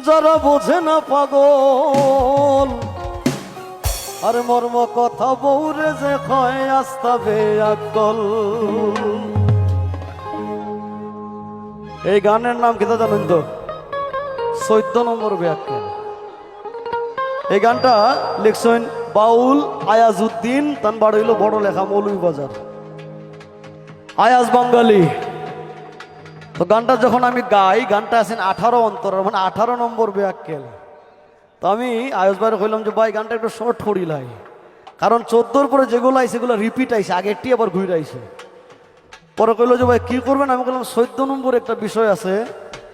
যারা বোঝে না পাগল, আর মর্ম কথা বউরে যে কয় আস্তা বেয়াক্কল। এই গানের নাম কি তা জানেন তো? 14 নম্বর বেয়াক্কেল। এই গানটা লিখছেন বাউল আয়াজউদ্দিন, তান বাড়ি হইল বড় লেখা মৌলভীবাজার, আয়াজ বাঙালি। তো গানটা যখন আমি গাই, গানটা আছেন 18 অন্তর, মানে 18 নম্বর বেয়াক্কেল। তো আমি আয়াজ ভাইরে কইলাম যে ভাই গানটা একটু শর্ট করিলাই, কারণ 14 পরে যেগুলো আইছে সেগুলো রিপিট আইছে, আগেরটি আবার ঘুরে আইছে। পরে কইলো যে ভাই কি করবেন, আমি বললাম 14 নম্বর একটা বিষয় আছে,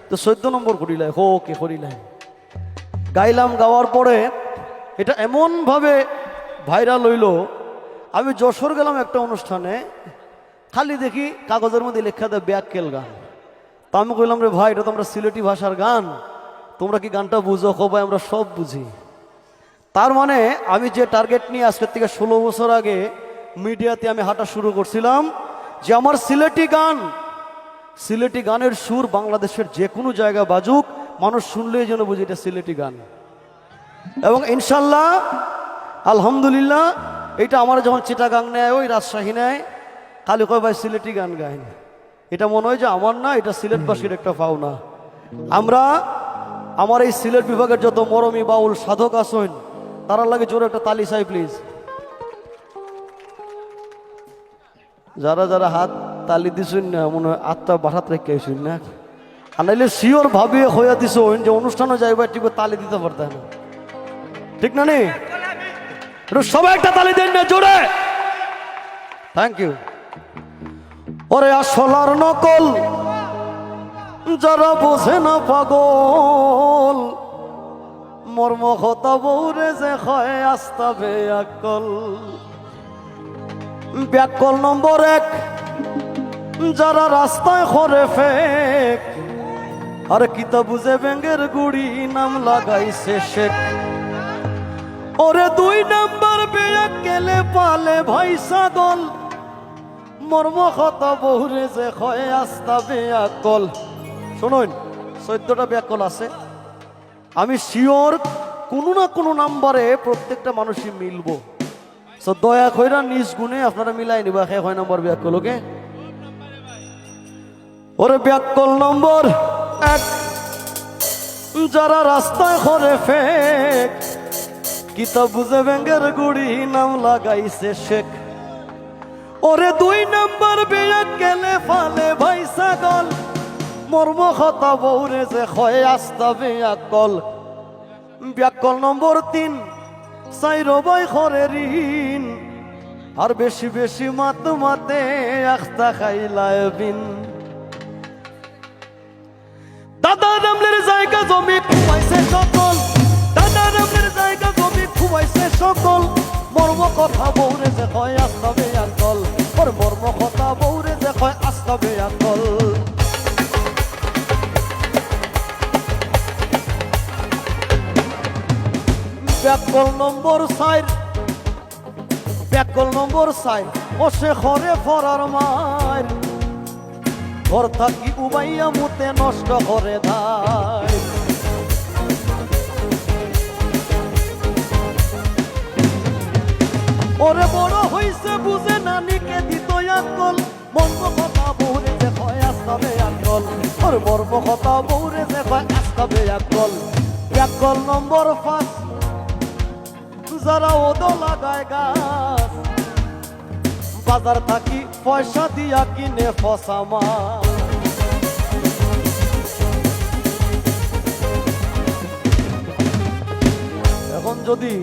তো 14 নম্বর করিলাই। ওকে করিলাই, গাইলাম। গাওয়ার পরে এটা এমনভাবে ভাইরাল হইল, আমি যশোর গেলাম একটা অনুষ্ঠানে, খালি দেখি কাগজের মধ্যে লেখা দেয় বেয়াক্কেল গান। তা আমি কইলাম রে ভাই, এটা তো আমরা সিলেটি ভাষার গান, তোমরা কি গানটা বুঝো? খো ভাই আমরা সব বুঝি। তার মানে আমি যে টার্গেট নিয়ে আজকের থেকে 16 বছর আগে মিডিয়াতে আমি হাঁটা শুরু করছিলাম, যে আমার সিলেটি গানের সুর বাংলাদেশের যে কোনো জায়গায় বাজুক, মানুষ শুনলেই যেন বুঝি এটা সিলেটি গান। এবং ইনশাল্লাহ আলহামদুলিল্লাহ এটা আমার যখন চিটাগাং নেয়, ওই রাজশাহী নেয়, খালি কয় ভাই সিলেটি গান গাইন, এটা মনে হয় যে আমার না, এটা সিলেটবাসীর একটা পাওনা। আমরা আমার এই সিলেট বিভাগের যত মরমী বাউল সাধক আছেন, তারা লাগে জোরে একটা তালি চাই প্লিজ। যারা যারা হাত তালি দিছেন না, মনে হয় আত্মা বাসাত রেখে আসেন না, আর নাইলে শিওর ভাবিয়ে হইয়া দিছেন যে অনুষ্ঠানে যাইবা ঠিক তালি দিতে পারতেন না, ঠিক না নি? সবাই একটা তালি দেন না জোরে, থ্যাংক ইউ। ওরে আসলার নকল যারা বোঝে না পাগল, মর্ম কথা বউরে যে হয় আস্তা বেয়াক্কল। ব্যাকল নম্বর 1, যারা রাস্তায় করে ফেক, আর কিতা বুঝে ব্যাঙ্গের গুড়ি নাম লাগাইছে শেখ। ওরে 2 নাম্বার বেয়াক্কেলে পালে ভাই ছাগল, মর্ম কথা বউরে যে হয় আস্তা বেয়াক্কল। শুনুন, 14টা বেয়াক্কল আছে, আমি শিওর কোনো না কোনো নাম্বারে প্রত্যেকটা মানুষই মিলবো। তো দয়া কইরা নিজ গুণে আপনারা মিলাই নিবা 1 নম্বর বেয়াক্কল। ওকে, ওরে বেয়াক্কল নম্বর 1, যারা রাস্তায় করে ফেক, কিতা বুঝে ব্যাঙ্গের গুড়ি নাম লাগাইছে শেখ। ওরে 2 নাম্বার বেয়াক্কেলে ফালে ভাই ছাগল, মর্ম কথা বউরে যে হয় আস্তা বেয়াক্কল। বেয়াক্কল নম্বর 3, চাইর ভাই ঘরে ঋণ, আর বেশি বেশি মাতে আখতা খাইলায় বিন। দাদা রামলের জায়গা জমি খুবাইছে সকল, দাদা রামলের জায়গা জমি খুবাইছে সকল, মর্ম কথা বউরে যে হয় আস্তা বেয়াক্কল। ওর মর্ম কথা বউরে যে হয় আস্তা বেয়াক্কল। ব্যাকল নম্বর 4, ব্যাকল নম্বর 4, ও সে ঘরে ফরার মার, ঘর থাকি উবাইয়া মুতে নষ্ট করে ধার। ওরে বড় হইছে বুঝে নানিকে দিত আক্কল, মর্ম কথা বউরে যে হয় আস্তা বেয়াক্কল। ওর মর্ম কথা বউরে যে হয় আস্তা বেয়াক্কল। ব্যাকল নম্বর 5, যারা ওদো লাগায় গাছ, বাজার থাকি পয়সা দিয়া কিনে ফসা মাছ। এখন যদি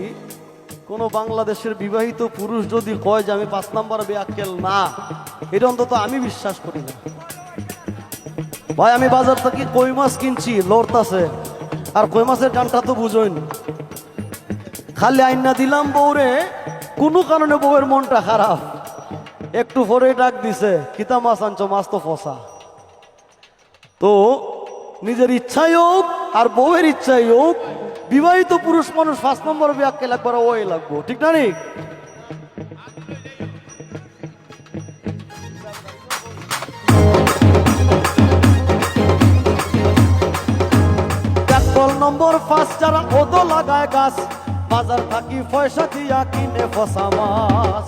কোনো বাংলাদেশের বিবাহিত পুরুষ যদি কয় যে আমি 5 নাম্বার বেয়াক্কেল না, এটা অন্তত আমি বিশ্বাস করি না। ভাই আমি বাজার থেকে কই মাছ কিনছি, লড়তাছে, আর কই মাছের গানটা তো বুঝোইনি, খালি আইনা দিলাম বউরে, কোনো কারণে বউয়ের মনটা খারাপ, একটু পরে ডাক দিছে, কিতা মাছ আনছো? মাছ তো ফসা। তো নিজের ইচ্ছাই হোক আর বউয়ের ইচ্ছাই হোক, বিবাহিত পুরুষ মানুষ 5 নম্বর বেয়াক্কেল একবার ওই লাগবো, ঠিক না? নি ব্যাকল নম্বর 5 যারা ওদো লাগায় গাছ বাজার থাকি পয়সা দিয়া কিনে ফসা মাছ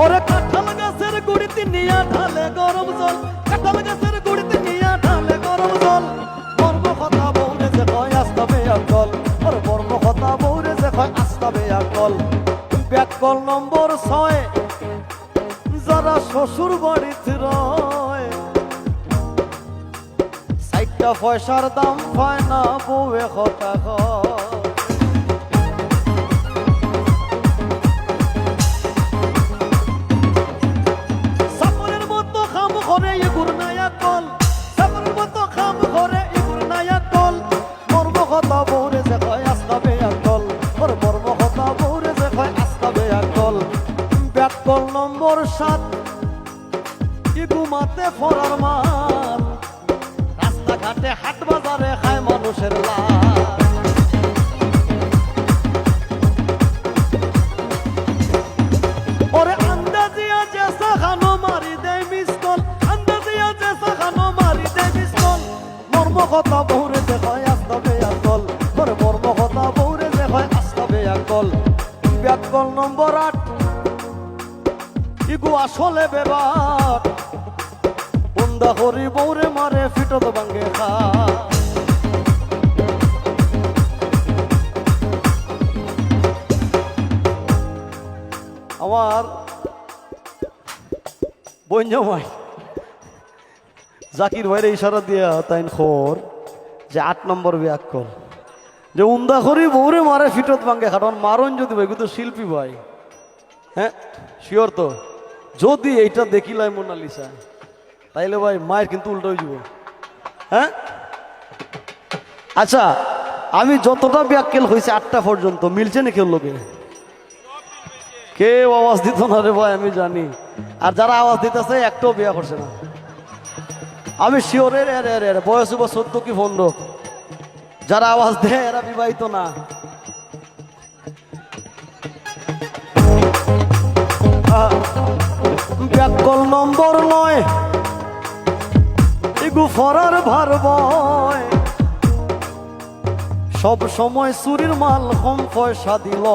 ওরে কাঁঠাল গাছের গুড়িতে নিয়া ঢালে গরম জল কাঁঠাল গাছের গুড়িতে নিয়া ঢালে গরম জল বর্ম কথা বউরে যে কয় আস্তাবে আকল ওরে বর্ম কথা বউরে যে কয় আস্তাবে আকল ব্যাকল নম্বর 6 যারা শ্বশুর বাড়িতে রয় 60টা পয়সার দাম পায় না বউয়ে কথা কয় ব্যাকল নম্বর 7 কি ঘুমাতে ফরার মান রাস্তাঘাটে হাট বাজারে খায় মানুষের লাশ ওরে আন্দাজিয়া যে সাখানো মারি দেয় মিসকল আন্দাজিয়া যে সাখানো মারি দেয় মিসকল মর্ম কথা বহুরে যে হয় আস্তাবে আকল ওরে মর্ম কথা বহুরে যে হয় আস্তাবে আকল ব্যাকল নম্বর 8 ইগু আসলে বেবার বন্দা হরি বৌরে মারে ফিটত ভাঙ্গে খা আমার বঞ্জমাই জাকির ভাইরে ইশারা দিয়া তাইন খোর যে 8 নম্বর ব্যাকল যে উন্দা হরি বৌরে মারে ফিটত ভাঙ্গে খা তখন মারণ যদি ভাই কিন্তু শিল্পী ভাই হ্যাঁ শিওর তো যদি এইটা দেখিলাই মোনালিসা তাইলে ভাই মায়ের কিন্তু উল্টো হয়ে যাব হ্যাঁ আচ্ছা আমি যতটা ব্যাককেল হয়েছে 8টা পর্যন্ত মিলছে না কেউ লোকে কেউ আওয়াজ দিত না রে ভাই আমি জানি আর যারা আওয়াজ দিতেছে একটাও বিয়া করছে না আমি শিওরের বয়স 14 কি 15 যারা আওয়াজ দেয় এরা বিবাহিত না ব্যাকল নম্বর 9 ইগু ফরার ভার বয় সব সময় চুরির মাল কম পয়সা দিল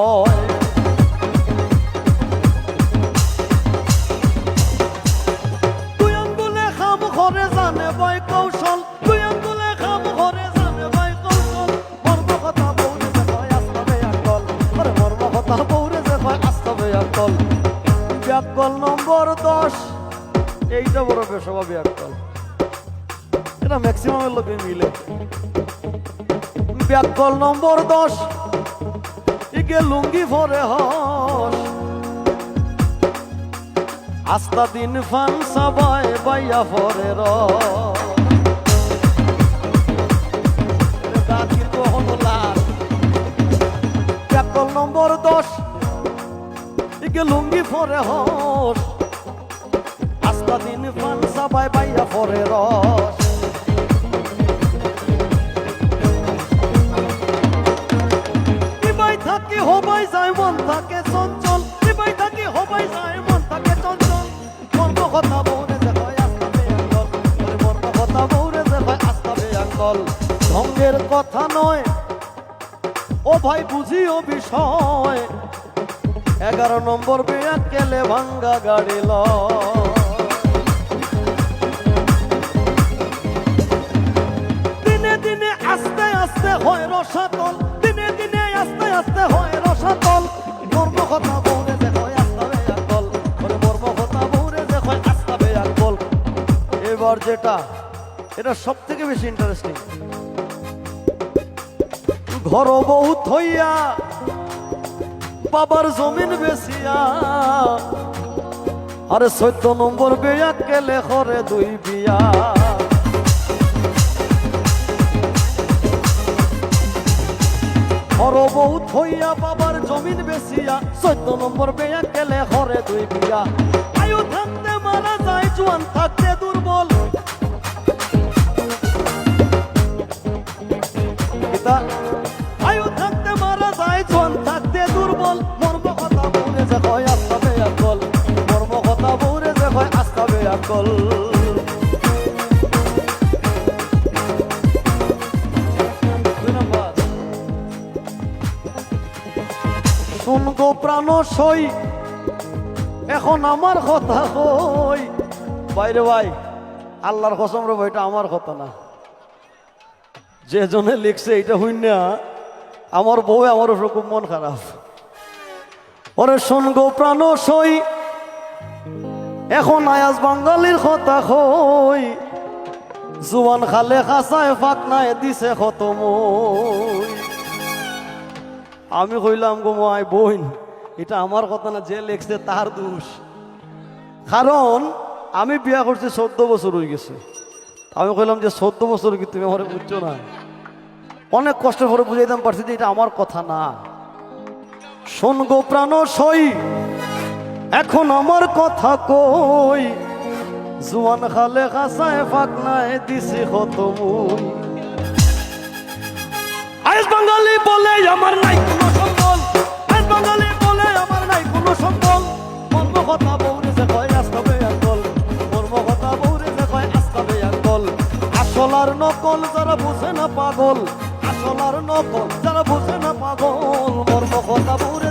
তুই আঙ্গুলে খাম ঘরে জানে বই কৌশল তুই আঙ্গুলে খাম ঘরে জানে বই কৌশল মর্ম কথা বউরে যে কয় আস্তাবে আকল আরে মর্ম কথা বউরে যে কয় আস্তাবে আকল ব্যাকল নম্বর 10 এইটা বড় বেশবা ব্যাকল এটা ম্যাক্সিমামের লোকে মিলে ব্যাকল নম্বর 10 ইকে লুঙ্গি ভরে হস আস্তা দিন ফান সবাই বাইয়া ভরে র ব্যাকল নম্বর 10 ইকে লুঙ্গি ভরে হস আস্তা দিন ফান সবাই বাইয়া ভরে রস থাকি হবাই যায় মন থাকে চঞ্চল বিবাই থাকি হবাই যায় মন থাকে চঞ্চল মর্ম কথা বউরে যে হয় আস্তাবে আকল মর্ম কথা বউরে যে হয় আস্তাবে আকল ঢঙ্গের কথা নয় ও ভাই বুঝিও বিষয় 11 নম্বর ব্যাককেলে ভাঙ্গা গাড়ি ল দিনে দিনে আস্তে আস্তে হয় রসাতল দিনে দিনে আস্তে আস্তে হয় রসাতল মর্ম কথা বউরে যে হয় আস্তাবে আকল মর্ম কথা বউরে যে হয় আস্তাবে আকল এবার যেটা এটা সব থেকে বেশি ইন্টারেস্টিং ঘর বউ থইয়া বাবার জমিন বেচিয়া আরে 14 নম্বর ব্যাককেলে করে 2 বিয়া ঘর বউ থইয়া বাবার জমিন বেচিয়া 14 নম্বর ব্যাককেলে করে 2 বিয়া আয়ু থাকতে মারা যায় জোয়ান থাকতে দুর্বল আয়ু থাকতে মারা যায় জোয়ান থাকতে দুর্বল মর্ম কথা বউরে যে হয় আস্তাবে আকল মর্ম কথা বউরে যে হয় আস্তাবে আকল শুন গো প্রাণ সই এখন আমার কথা কই বাইরে ভাই আল্লাহর কসম রে ভাই এটা আমার কথা না যে জনে লিখছে এটা হইন না আমার বউ আমার উপর খুব মন খারাপ ওরে শুন গো প্রাণ সই এখন আয়াজ বাঙালির কথা কই জুয়ান খালে খাসায় ফাকনায় দিছে কত মই আমি কইলাম গো মাই বোন এটা আমার কথা না যে লেখছে তার দোষ কারণ আমি বিয়া করছি 14 বছর হয়ে গেছে আমি কইলাম যে 14 বছর কি তুমি আমার বুঝছো না অনেক কষ্ট করে বুঝাইতাম পারছি যে এটা আমার কথা না শোন গো প্রাণ সই এখন আমার কথা কই জুয়ান খালে খাসায় ফাকনায় দিছে কত মই আজ বাঙালি বলে আমার নাই কোনো সম্বল আজ বাঙালি বলে আমার নাই কোনো সম্বল মর্ম কথা বউরে যে কয় আসবে আকল মর্ম কথা বউরে যে কয় আসবে আকল আসল আর নকল যারা বুঝে না পাগল আসল আর নকল যারা বুঝে না পাগল মর্ম কথা বউরে